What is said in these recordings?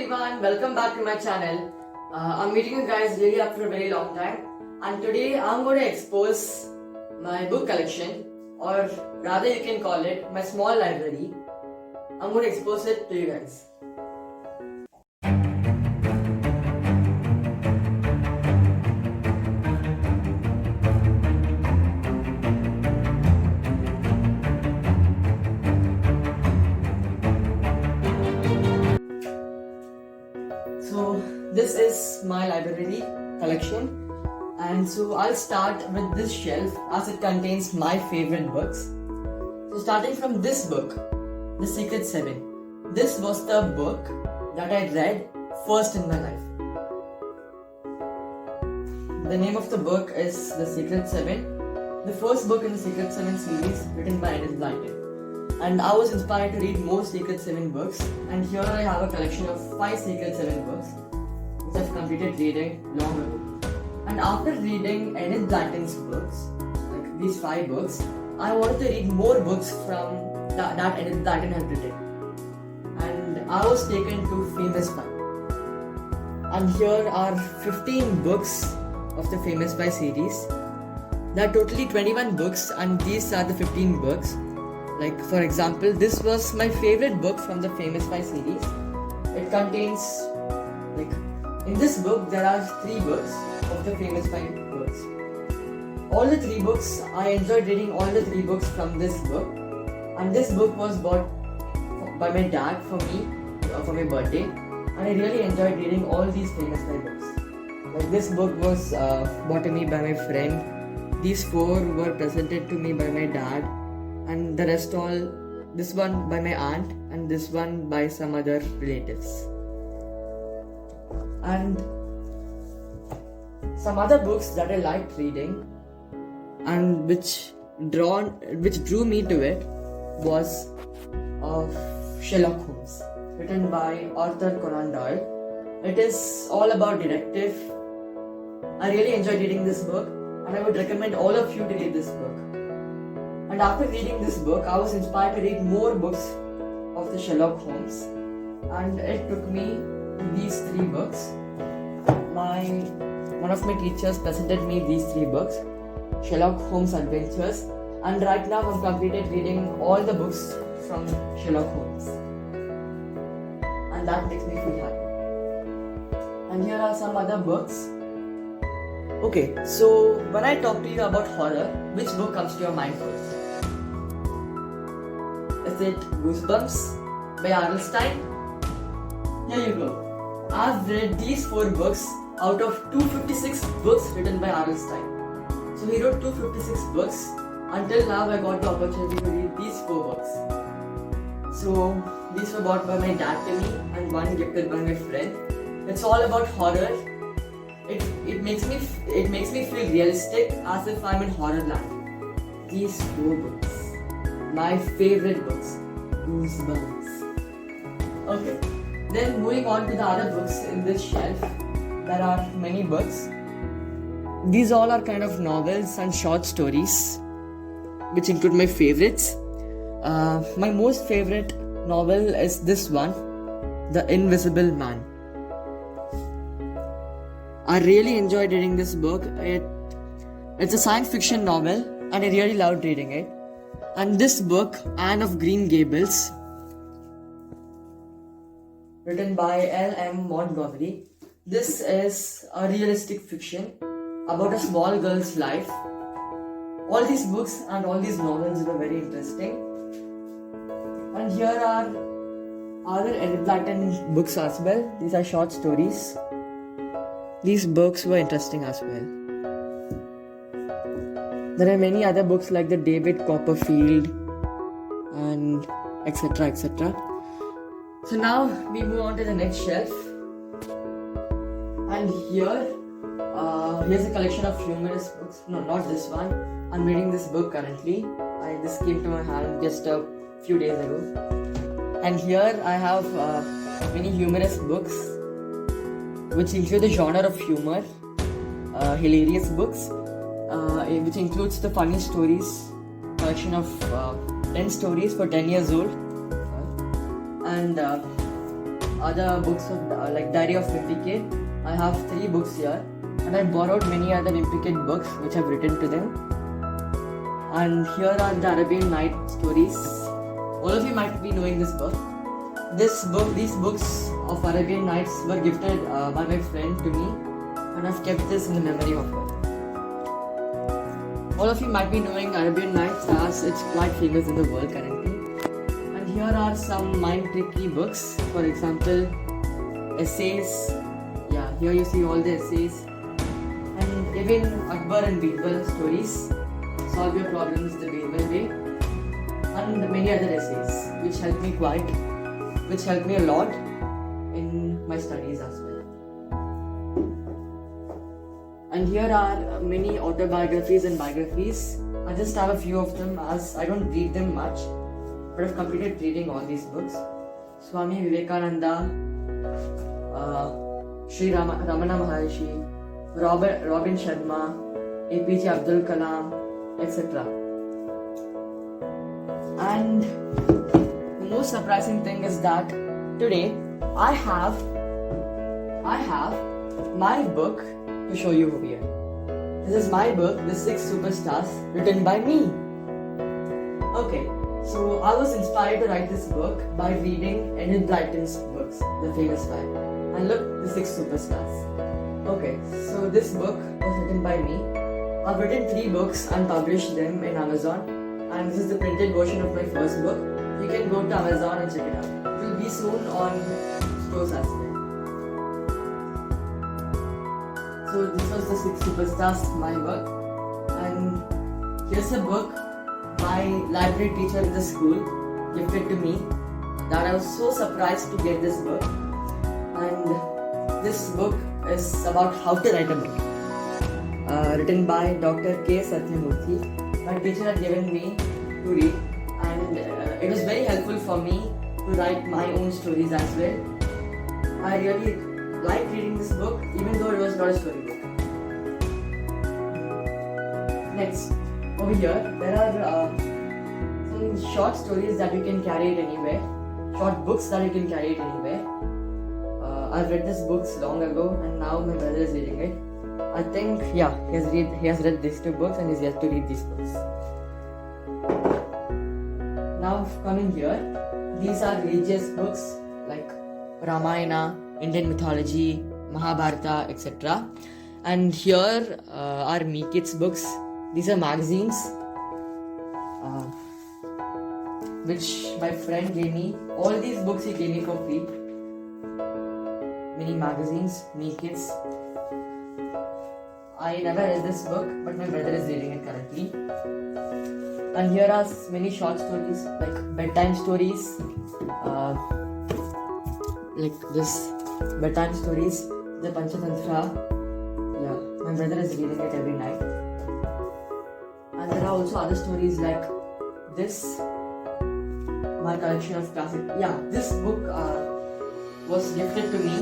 everyone, welcome back to my channel. I'm meeting you guys really after a very long time, and today I'm going to expose my book collection, or rather you can call it my small library. I'm going to expose it to you guys. So this is my library collection, and so I'll start with this shelf as it contains my favorite books. So starting from this book, The Secret Seven. This was the book that I read first in my life. The name of the book is The Secret Seven, the first book in the Secret Seven series written by Enid Blyton. And I was inspired to read more Secret 7 books, and here I have a collection of 5 Secret 7 books which I've completed reading long ago. And after reading Enid Blyton's books, like these 5 books, I wanted to read more books from that Enid Blyton had written. And I was taken to Famous Five. And here are 15 books of the Famous Five series. There are totally 21 books, and these are the 15 books. Like for example, this was my favorite book from the Famous Five series. It contains, like, in this book there are 3 books of the Famous Five books. All the 3 books, I enjoyed reading all the 3 books from this book. And this book was bought by my dad for me, for my birthday. And I really enjoyed reading all these Famous Five books. Like this book was bought to me by my friend. These 4 were presented to me by my dad. And the rest all, this one by my aunt and this one by some other relatives. And some other books that I liked reading and which drew me to it was of Sherlock Holmes, written by Arthur Conan Doyle. It is all about detective. I really enjoyed reading this book, and I would recommend all of you to read this book. And after reading this book, I was inspired to read more books of the Sherlock Holmes, and it took me to these 3 books. One of my teachers presented me these 3 books, Sherlock Holmes Adventures, and right now I've completed reading all the books from Sherlock Holmes, and that makes me feel happy. And here are some other books. Okay, so when I talk to you about horror, which book comes to your mind first? Is it Goosebumps by R.L. Stine? Here you go. I've read these 4 books out of 256 books written by R.L. Stine. So he wrote 256 books. Until now I got the opportunity to read these 4 books. So these were bought by my dad to me and one gifted by my friend. It's all about horror. It makes me feel realistic, as if I'm in Horrorland. These 4 books, my favorite books, Goosebumps. Okay, then moving on to the other books in this shelf, there are many books. These all are kind of novels and short stories, which include my favorites. My most favorite novel is this one, The Invisible Man. I really enjoyed reading this book. It's a science fiction novel, and I really loved reading it. And this book, Anne of Green Gables, written by L.M. Montgomery. This is a realistic fiction about a small girl's life. All these books and all these novels were very interesting. And here are other Enid Blyton books as well. These are short stories. These books were interesting as well. There are many other books like the David Copperfield and etc. etc. So now we move on to the next shelf. And here's a collection of humorous books. No, not this one. I'm reading this book currently. This came to my hand just a few days ago. And here I have many humorous books, which include the genre of humor, hilarious books, which includes the funny stories, collection of 10 stories for 10 years old, and other books of like Diary of Wimpy Kid. I have 3 books here, and I borrowed many other Wimpy Kid books which I've written to them. And here are the Arabian Night stories. All of you might be knowing this book. These books of Arabian Nights were gifted by my friend to me, and I've kept this in the memory of her. All of you might be knowing Arabian Nights as it's quite famous in the world currently. And here are some mind-tricky books. For example, essays. Yeah, here you see all the essays. And even Akbar and Birbal stories. Solve your problems the Birbal way. And many other essays which helped me a lot in my studies as well. And here are many autobiographies and biographies. I just have a few of them as I don't read them much, but I've completed reading all these books. Swami Vivekananda, Sri Ramana Maharishi, Robin Sharma, APJ Abdul Kalam, etc. And the most surprising thing is that today I have my book to show you over here. This is my book, The 6 Superstars, written by me. Okay, so I was inspired to write this book by reading Enid Blyton's books, the famous five. And look, The 6 Superstars. Okay, so this book was written by me. I've written 3 books and published them in Amazon. And this is the printed version of my first book. You can go to Amazon and check it out. It will be soon on stores as well. So this was The 6 Superstars, my book. And here's a book my library teacher in the school gifted to me, that I was so surprised to get this book. And this book is about how to write a book. Written by Dr. K. Satyamurthy. My teacher had given me to read, and it was very helpful for me to write my own stories as well. I really liked reading this book, even though it was not a storybook. Next, over here, there are some short stories that you can carry it anywhere, short books that you can carry it anywhere. I've read these books long ago, and now my brother is reading it. I think, yeah, he has read these 2 books and is yet to read these books. Now coming here, these are religious books like Ramayana, Indian mythology, Mahabharata, etc. And here are Me Kids books. These are magazines which my friend gave me. All these books he gave me for free. Many magazines, Me Kids. I never read this book, but my brother is reading it currently. And here are many short stories, like bedtime stories, like this bedtime stories, the Panchatantra. Yeah, my brother is reading it every night. And there are also other stories like this, my collection of classic. Yeah, this book was gifted to me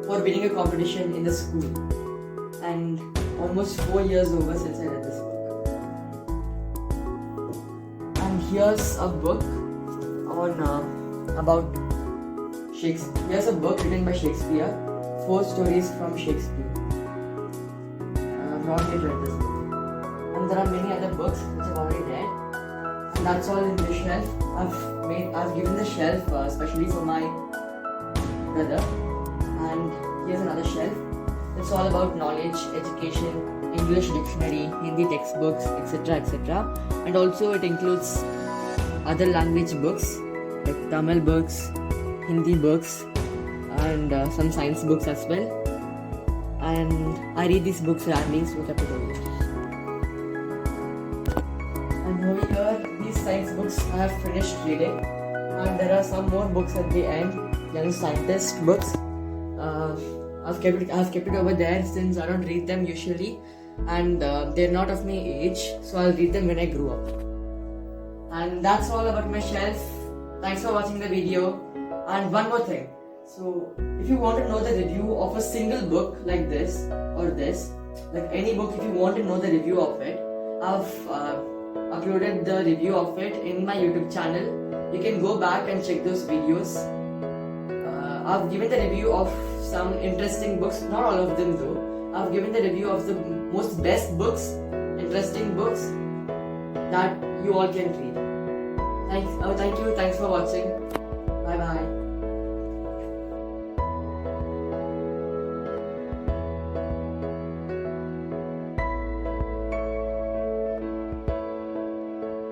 for winning a competition in the school. And almost 4 years over since I read this book. And here's a book on about Shakespeare. Here's a book written by Shakespeare, 4 stories from Shakespeare. I've not yet read this book. And there are many other books which I've already read. And that's all in this shelf. I've given the shelf especially for my brother. And here's another shelf. It's all about knowledge, education, English dictionary, Hindi textbooks, etc. etc. And also it includes other language books like Tamil books, Hindi books, and some science books as well. And I read these books rarely, so I put over here. And over here, these science books I have finished reading. And there are some more books at the end, young scientist books. I've kept it over there since I don't read them usually, and they're not of my age, so I'll read them when I grow up. And that's all about my shelf. Thanks for watching the video. And one more thing. So if you want to know the review of a single book like this or this, like any book, if you want to know the review of it, I've uploaded the review of it in my YouTube channel. You can go back and check those videos. I've given the review of some interesting books, not all of them though. I've given the review of the most best books, interesting books that you all can read. Thanks. Thank you. Thanks for watching. Bye bye.